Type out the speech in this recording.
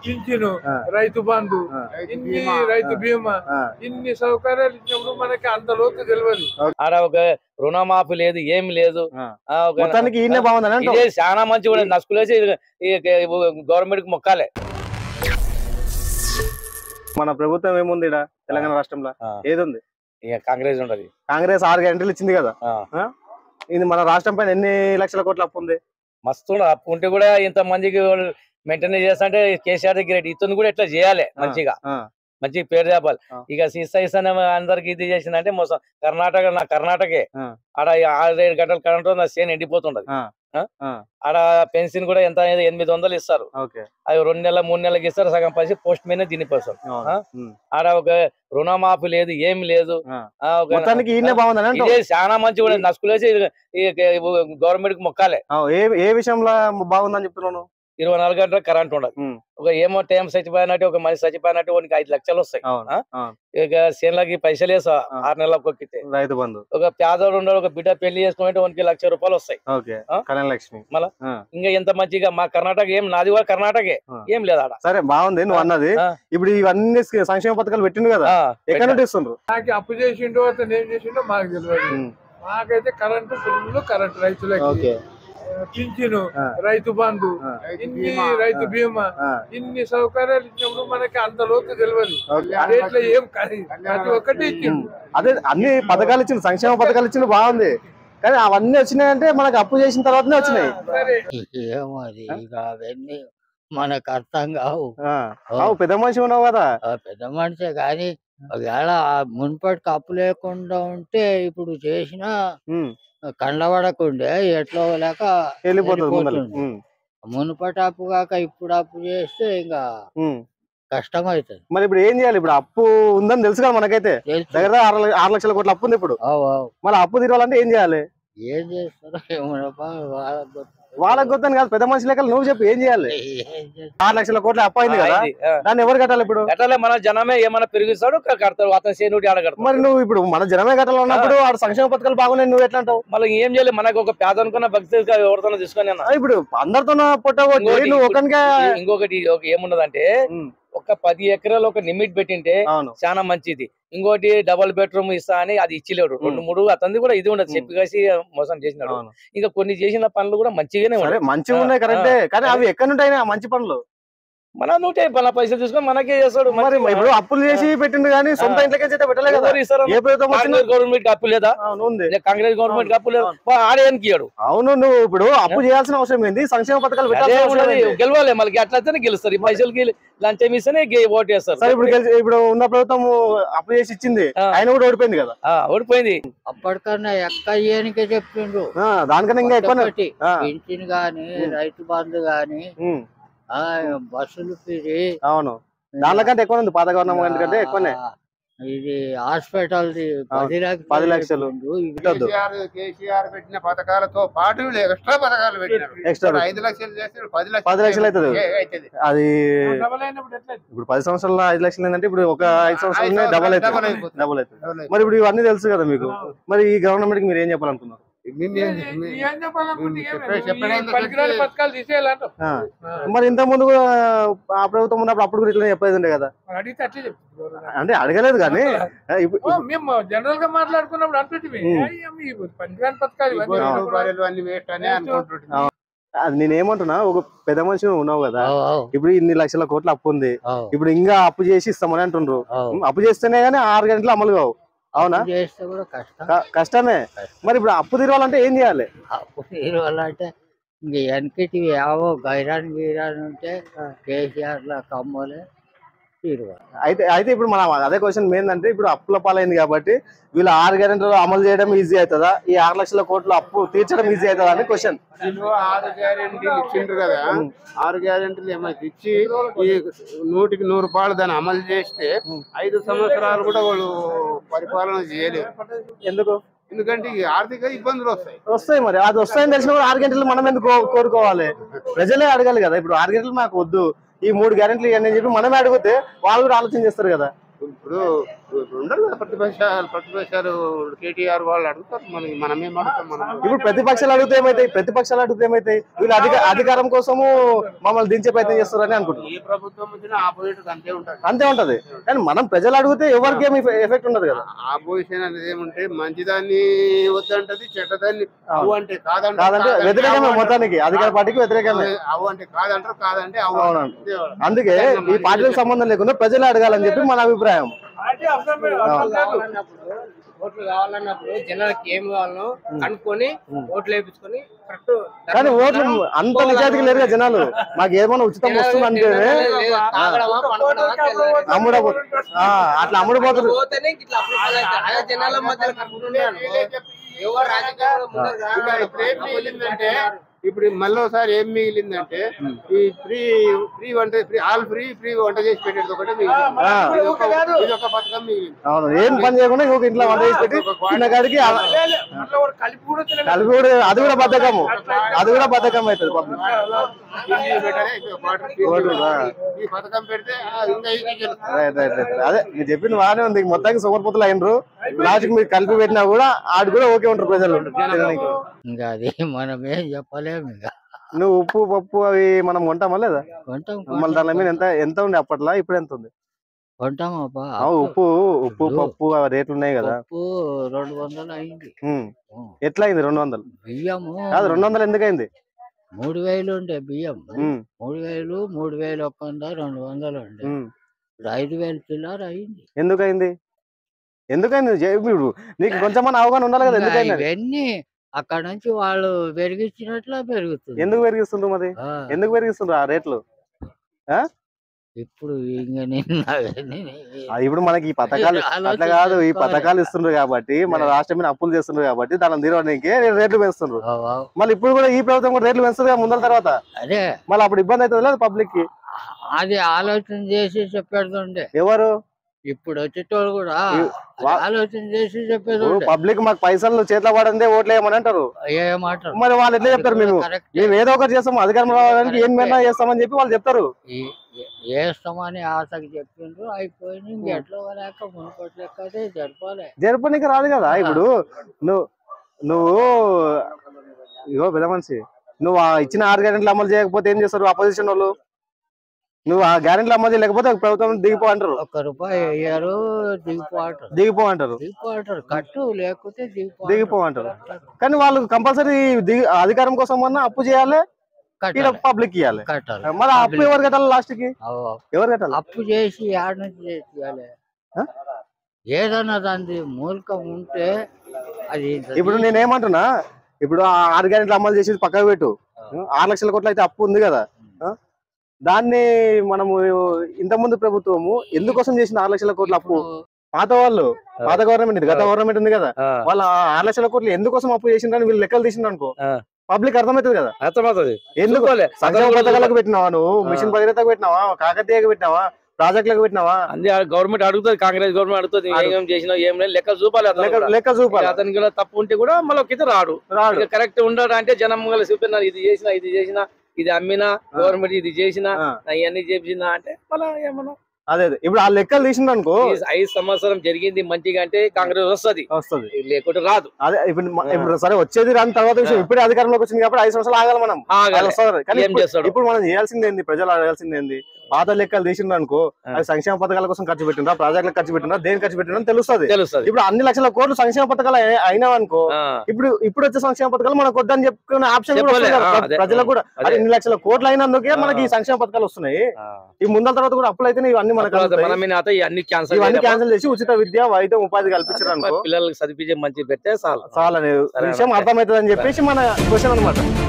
పింఛను, రైతు బంధు, ఇన్ని రైతు బీమా, ఇన్ని సౌకర్యాలు ఇచ్చినప్పుడు మనకి అంత లోతు తెలియదు. ఆడ ఒక రుణమాఫీ లేదు, ఏమి లేదు. బాగుంది, ఇదే చాలా మంచి కూడా నసుకులేసి గవర్నమెంట్ కి మొక్కాలే. మన ప్రభుత్వం ఏముంది ఇక్కడ తెలంగాణ రాష్ట్రంలో? ఏది ఉంది? కాంగ్రెస్ ఉంటది. కాంగ్రెస్ 6 గ్యారెంటీలు ఇచ్చింది కదా. ఇది మన రాష్ట్రం పైన ఎన్ని లక్షల కోట్ల అప్పు ఉంది? మస్తు అప్పు ఉంటే కూడా ఇంత మందికి మెయింటైన్ చేస్తా అంటే కేసీఆర్ గ్రేట్. ఇతను కూడా ఇట్లా చేయాలి, మంచిగా మంచి పేరు చెప్పాలి. ఇక సిస్సా అందరికి ఇది చేసిందంటే మోసం. కర్ణాటకే ఆడ 6-7 గంటల కరెంట్ నా సేన్ ఎండిపోతుంటది. ఆడ పెన్షన్ కూడా ఎంత 800 ఇస్తారు. అవి 2 నెలలు 3 నెలలకి ఇస్తారు. సగం పైసి పోస్ట్ మీద తినిపోతారు. ఆడ ఒక రుణమాఫీ లేదు, ఏమి లేదు. ఇదే చాలా మంచి కూడా నసుకులేసి గవర్నమెంట్ కి మొక్కాలే. ఏ విషయంలో బాగుందని చెప్తున్నాను? 24 గంటల కరెంట్ ఉండదు. ఒక ఏమో టైం చచ్చిపోయినట్టు, ఒక మనిషి చచ్చిపోయినట్టు వానికి 5 లక్షలు వస్తాయి. ఇక చేనులకి పైసలు వేసా 6 నెలలకు కొక్కితే. రైతు బంధు. ఒక పేదోడు ఉన్నాడు, ఒక బిడ్డ పెళ్లి చేసుకుంటే వానికి 1,00,000 రూపాయలు వస్తాయి. మళ్ళా ఇంకా ఎంత మంచిగా మా కర్ణాటక నాది కూడా కర్ణాటకే ఏం లేదు ఆడ. సరే బాగుంది నువ్వు అన్నది. ఇప్పుడు ఇవన్నీ సంక్షేమ పథకాలు పెట్టిండు కదా, ఎక్కడ ఇస్తుండ్రు? నాకు అప్పు చేసిండో అతను ఏం చేసిండో మాకు తెలియదు. మాకైతే కరెంటు ఫుల్ కరెంట్, రైతులకి పింఛను, రైతు బంధు, ఇన్ని రైతు బీమా, ఇన్ని సౌకర్యాలు ఇచ్చినప్పుడు మనకి అంత లోతు తెలియదు. అదేట్లో ఏం ప్రతి ఒక్కటి ఇచ్చిండు. అదే అన్ని పథకాలు ఇచ్చిండు, సంక్షేమ పథకాలు ఇచ్చిండు, బాగుంది. కానీ అవన్నీ వచ్చినాయంటే మనకు అప్పు చేసిన తర్వాతనే వచ్చినాయి. అవన్నీ మనకు అర్థం కావు. పెద్ద మనిషి ఉన్నావు కదా. పెద్ద మనిషే కానీ ఒకవేళ మున్పటికి అప్పు లేకుండా ఉంటే ఇప్పుడు చేసిన కండ్లబడకుండే ఎట్లా లేక వెళ్ళిపోతుంది. మునుపటి అప్పు కాక ఇప్పుడు అప్పు చేస్తే ఇంకా కష్టం అవుతుంది. మరి ఇప్పుడు ఏం చేయాలి? ఇప్పుడు అప్పు ఉందని తెలుసు కదా మనకైతే, దగ్గర 6 లక్షల కోట్ల అప్పు ఉంది ఇప్పుడు. మరి అప్పు తీరాలంటే ఏం చేయాలి? ఏం చేస్తారో వాళ్ళకి గొప్పని కాదు, పెద్ద మనిషి లెక్కలు నువ్వు చెప్పు ఏం చేయాలి? 6 లక్షల కోట్ల అప్పు అయింది కదా, దాన్ని ఎవరు కట్టాలి? ఇప్పుడు కట్టాలి మన జనమే. ఏమైనా పెరిగిస్తాడు కడతాడు, అతను సేనుడి ఆడగడతాడు. మరి నువ్వు ఇప్పుడు మన జనమే కట్టాలి ఉన్నప్పుడు ఆ సంక్షేమ పథకాలు బాగున్నాయి, నువ్వు ఎట్లా అంటావు? మళ్ళీ ఏం చేయాలి? మనకు ఒక పేద అనుకున్న భక్తి ఎవరితో తీసుకొని ఇప్పుడు అందరితో ఇంకొకటి ఏమున్నదంటే ఒక 10 ఎకరాలు ఒక లిమిట్ పెట్టింటే చాలా మంచిది. ఇంకోటి డబుల్ బెడ్రూమ్ ఇస్తా అని అది ఇచ్చిలేడు. 2-3 అతనిది కూడా ఇది ఉండదు, చెప్పి కాసి మోసం చేసినాడు. ఇంకా కొన్ని చేసిన పనులు కూడా మంచిగానే ఉన్నాయి కరెక్టే. కానీ అవి ఎక్కడ ఉంటాయి మంచి పనులు? మన నూటే పైసలు తీసుకొని మనకే చేస్తాడు. మరి ఇప్పుడు అప్పులు చేసి పెట్టిండు కానీ సొంత ఇంట్లోకి పెట్టలే కదా. గవర్నమెంట్ అప్పు లేదా? కాంగ్రెస్ గవర్నమెంట్ అప్పు లేదా? ఆడేనికి ఇయ్యాడు. అవును, నువ్వు ఇప్పుడు అప్పు చేయాల్సిన అవసరం ఏంది? సంక్షేమ పథకాలు గెలవాలి, మళ్ళీ అట్లయితేనే గెలుస్తారు. ఈ పైసలకి లంచం ఇస్తేనే ఓటు వేస్తారు. ఇప్పుడు ఉన్న ప్రభుత్వం అప్పు చేసి ఇచ్చింది, ఆయన కూడా ఓడిపోయింది కదా. ఓడిపోయింది. అప్పటికన్నా ఎక్కనికే చెప్పిండ్రు, దానికన్నా ఇంకా ఎక్కువ పింఛన్ గాని, రైతు బంధు గాని, బస్సులు ఫ్రీ. అవును, దానికంటే ఎక్కువ ఉంది, పాత గవర్నమెంట్ కంటే ఎక్కువనే. ఇది హాస్పిటల్ 10 లక్షలు. కేసీఆర్ పెట్టిన పథకాలతో పాటు ఎక్స్ట్రా పథకాలు పెట్టినారు. 5 లక్షలు చేస్తే 10 లక్షలు అవుతుంది. అది ఇప్పుడు 10 సంవత్సరాల 5 లక్షలు ఏంటంటే ఇప్పుడు ఒక 5 సంవత్సరాలు డబల్ అవుతుంది. మరి ఇప్పుడు ఇవన్నీ తెలుసు కదా మీకు. మరి ఈ గవర్నమెంట్ కి మీరు ఏం చెప్పాలనుకున్నారు? మరి ఇంత ముందు ఆ ప్రభుత్వం ఉన్నప్పుడు అప్పుడు కూడా ఇట్లా చెప్పేది ఉండే కదా. అంటే అడగలేదు కానీ మేము జనరల్ గా మాట్లాడుకున్నప్పుడు అది నేనేమంటున్నా, ఒక పెద్ద మనిషి ఉన్నావు కదా, ఇప్పుడు ఇన్ని లక్షల కోట్ల అప్పు ఉంది, ఇప్పుడు ఇంకా అప్పు చేసి ఇస్తామని అంటుండ్రు. అప్పు చేస్తేనే గానీ 6 గంటలు అమలు కావు. అవునా? కష్టమే. మరి ఇప్పుడు అప్పు తీరాలంటే ఏం చేయాలి? అప్పు తీరాలంటే ఇంక వెనకటి ఏవో గైరాన్ గీరాన్ ఉంటే కేసీఆర్ లా కమ్మలే అయితే ఇప్పుడు మనం అదే క్వశ్చన్ ఏంటంటే, ఇప్పుడు అప్పుల పాలైంది కాబట్టి వీళ్ళు 6 గ్యారెంటీలు అమలు చేయడం ఈజీ అవుతుందా, ఈ 6 లక్షల కోట్ల అప్పు తీర్చడం ఈజీ అవుతుందా అని క్వశ్చన్. 6 గ్యారెంటీలు ఇచ్చిండ్రు కదా, 6 గ్యారెంటీలు ఏమైనా ఇచ్చి ఈ 100కి 100 రూపాయలు దాన్ని అమలు చేస్తే 5 సంవత్సరాలు కూడా వాళ్ళు పరిపాలన చేయలేరు. ఎందుకు? ఎందుకంటే ఆర్థిక ఇబ్బందులు వస్తాయి. మరి అది వస్తాయని తెలిసిన కూడా 6 గంటలు మనం ఎందుకు కోరుకోవాలి? ప్రజలే అడగాలి కదా. ఇప్పుడు 6 గంటలు మాకు వద్దు, ఈ 3 గ్యారెంటీలు ఇవన్నీ చెప్పి మనమే అడిగితే వాళ్ళు కూడా ఆలోచన చేస్తారు కదా. ఇప్పుడు ఉండరు కదా ప్రతిపక్షాలు కేటీఆర్ వాళ్ళు అడుగుతారు, మనమేం అడుగుతాం? మనం ఇప్పుడు ప్రతిపక్షాలు అడిగితే ఏమైతాయి? వీళ్ళు అధికారం కోసము మమ్మల్ని దించే ప్రయత్నం చేస్తారని అనుకుంటున్నాం. ఏ ప్రభుత్వం వచ్చినా ఆపోజిట్ అంతే ఉంటది. కానీ మనం ప్రజలు అడిగితే ఎవరికి ఏమి ఎఫెక్ట్ ఉండదు కదా. ఆపోజిషన్ అనేది ఏమంటే మంచిదాన్ని వద్దంటది, చెడ్డదాన్ని అవు అంటే కాదంటే వ్యతిరేకమే, మొత్తానికి అధికార పార్టీకి వ్యతిరేకమే. అవు అంటే కాదంటారు, కాదంటే అవు. అందుకే ఈ పార్టీలకు సంబంధం లేకుండా ప్రజలు అడగాలని చెప్పి మన అభిప్రాయం. ఓట్లు కావాలన్నప్పుడు జనాలకి ఏం కావాలో కనుక్కొని ఓట్లు వేయించుకొని కరెక్ట్. కానీ ఓట్లు అంత నిజాయితీగా లేరుగా జనాలు. మాకు ఏమైనా ఉచితం వస్తుంది అంటే అట్లా అమ్ముడుపోతుంది. జనాల మధ్య ఎవరు రాజకీయాలు ఇప్పుడు మళ్ళీ ఒకసారి ఏం మిగిలిందంటే ఈ ఫ్రీ వంట, ఆల్ ఫ్రీ వంట చేసి పెట్టేది ఒకటే మిగిలింది. ఇది ఒక పథకం మిగిలింది. అవును, ఏం పని చేయకుండా ఇంకొక ఇంట్లో వంట చేసి పెట్టి చిన్నగాడికి కలిపి కూడా అది కూడా బద్ధకము, బద్ధకం అవుతుంది. ఈ పథకం పెడితే అదే మీరు చెప్పింది బాగానే ఉంది. మొత్తానికి సోమరిపోతులు అయినరు. లాస్ట్కి మీరు కలిపి పెట్టినా కూడా ఆడు కూడా ఓకే ఉంటారు ప్రజలు. ఇంకా అది మనం ఏం చెప్పలేము. ఇంకా నువ్వు ఉప్పు పప్పు అవి మనం కొంటామా లేదా? కొంటాం. మళ్ళీ దాని మీద ఎంత ఉంది అప్పట్లో, ఇప్పుడు ఎంత ఉంది? కొంటామప్పా. ఉప్పు పప్పు రేట్లు ఉన్నాయి కదా. 200 అయింది. ఎట్లా అయింది 200? బియ్యము కాదు, 200 ఎందుకు అయింది? 3000 ఉండే బియ్యం. 3000, 3100, 200 ఉండే. ఇప్పుడు 5000 చిల్లర అయింది. ఎందుకైంది? నీకు కొంచెం అవగాహన ఉండాలి కదా. ఎందుకైంది? ఇవన్నీ అక్కడ నుంచి వాళ్ళు పెరిగించినట్లా పెరుగుతుంది. ఎందుకు పెరిగిస్తుండ్రు మరి? ఎందుకు పెరిగిస్తుండ్రు ఆ రేట్లు? ఇప్పుడు ఇప్పుడు మనకి ఈ పథకాలు అట్లా కాదు, ఈ పథకాలు ఇస్తుండ్రు కాబట్టి, మన రాష్ట్రం మీద అప్పులు చేస్తుండ్రు కాబట్టి దాని తీరడానికి రేట్లు పెంచుతుండ్రు. మళ్ళీ ఇప్పుడు కూడా ఈ ప్రభుత్వం కూడా రేట్లు పెంచుతుంది కదా ముందర తర్వాత. అదే మళ్ళీ అప్పుడు ఇబ్బంది అవుతుంది లేదు పబ్లిక్ కి. అది ఆలోచన చేసి చెప్పేస్తుండే ఎవరు ఇప్పుడు వచ్చేటోళ్ళు కూడా ఆలోచన చేసి చెప్పేది. పబ్లిక్ మాకు పైసలు చేతిలో పడందే ఓట్లు వేయమని అంటారు. ఏమంటారు మరి వాళ్ళు ఎట్లా చెప్తారు? మేము ఏదో ఒకటి చేస్తాం, అధికారం రావడానికి ఏం మేనా చేస్తామని చెప్పి వాళ్ళు చెప్తారు. వేస్తామని ఆశకు చెప్పిండ్రు, అయిపోయింది. ఇంకెట్లో లేక మునుపట్లెక్కదే జరపనికి రాదు కదా. ఇప్పుడు నువ్వు ఇగో పెద్ద మనిషి, నువ్వు ఇచ్చిన 6 గ్యారెంటీలు అమలు చేయకపోతే ఏం చేస్తారు అపోజిషన్ వాళ్ళు? నువ్వు ఆ గ్యారెంటీలు అమలు చేయలేకపోతే ప్రభుత్వం దిగిపో అంటారు. ₹1 దిగిపో అంటారు. కట్టు లేకపోతే దిగిపో అంటారు. కానీ వాళ్ళు కంపల్సరీ అధికారం కోసం అన్నా అప్పు చేయాలి, పబ్లిక్ ఇవ్వాలి. మరి అప్పు ఎవరు కట్టాలి? లాస్ట్ కి ఎవరు కట్టాలి? అప్పు చేసి ఆడ నుంచి చేయాలి. ఏదన్నా దాని మూలకం ఉంటే అది. ఇప్పుడు నేనేమంటున్నా, ఇప్పుడు 6 గ్యారెంటీలు అమలు చేసి పక్కకు పెట్టు. 6 లక్షల కోట్లు అయితే అప్పు ఉంది కదా. దాన్ని మనము ఇంతకుముందు ప్రభుత్వము ఎందుకోసం చేసిన 6 లక్షల కోట్ల అప్పు? పాత గవర్నమెంట్ గత గవర్నమెంట్ ఉంది కదా, వాళ్ళు 6 లక్షల కోట్లు ఎందుకోసం అప్పు చేసిండ్రని వీళ్ళు లెక్కలు తీసిండ్రు అనుకో, పబ్లిక్ అర్థమవుతుంది కదా. అర్థమవుతుంది. ఎందుకు సంక్షేమ పథకాలకు పెట్టినావా, నువ్వు మిషన్ భగీరథకు పెట్టినావా, కాకతీయకు పెట్టినావా, ప్రాజెక్టులకు పెట్టినావా? గవర్నమెంట్ అడుగుతుంది, కాంగ్రెస్ గవర్నమెంట్ అడుగుతుంది, ఏం చేసినా ఏం లేదు లెక్క చూపాలి. లెక్క చూపాలి. అతనికి తప్పు ఉంటే కూడా మళ్ళీ రాడు. కరెక్ట్ ఉండడు అంటే జనం చూపిస్తున్నారు, ఇది చేసినా ఇది అమ్మినా, గవర్నమెంట్ ఇది చేసినా, ఇవన్నీ చేసినా అంటే మళ్ళీ ఏమన్నా. అదే ఇప్పుడు ఆ లెక్కలు తీసిండు అనుకో, 5 సంవత్సరం జరిగింది మంచిగా అంటే కాంగ్రెస్ వస్తుంది, లేకుంటే రాదు. అదే ఇప్పుడు సరే వచ్చేది రాని తర్వాత విషయం. ఇప్పుడే అధికారంలోకి వచ్చింది కాబట్టి 5 సంవత్సరాలు ఆగాలి మనం. ఇప్పుడు మనం చేయాల్సింది ఏంది? ప్రజలు అడగాల్సింది ఏంది? పాత లెక్కలు తీసిండ్రు అనుకో, అది సంక్షేమ పథకాల కోసం ఖర్చు పెట్టిండ్రా, ప్రాజెక్టులకు ఖర్చు పెట్టిండ్రా, దేని ఖర్చు పెట్టిండ్రా తెలుస్తుంది. ఇప్పుడు అన్ని లక్షల కోట్లు సంక్షేమ పథకాలు అయినా అనుకో, ఇప్పుడు వచ్చే సంక్షేమ పథకాలు మనకు వద్దని చెప్పుకునే ఆప్షన్ ప్రజలకు కూడా. అది 2 లక్షల కోట్లు అయినందుకే మనకి ఈ సంక్షేమ పథకాలు వస్తున్నాయి. ఈ ముందల తర్వాత కూడా అప్పులు అయితే ఇవన్నీ మనకి ఇవన్నీ క్యాన్సిల్ చేసి ఉచిత విద్య, వైద్యం, ఉపాధి కల్పించారు అనుకో, పిల్లలకు చదివించే మంచి పెడితే చాలా విషయం అర్థమవుతుంది అని చెప్పేసి మన క్వశ్చన్ అనమాట.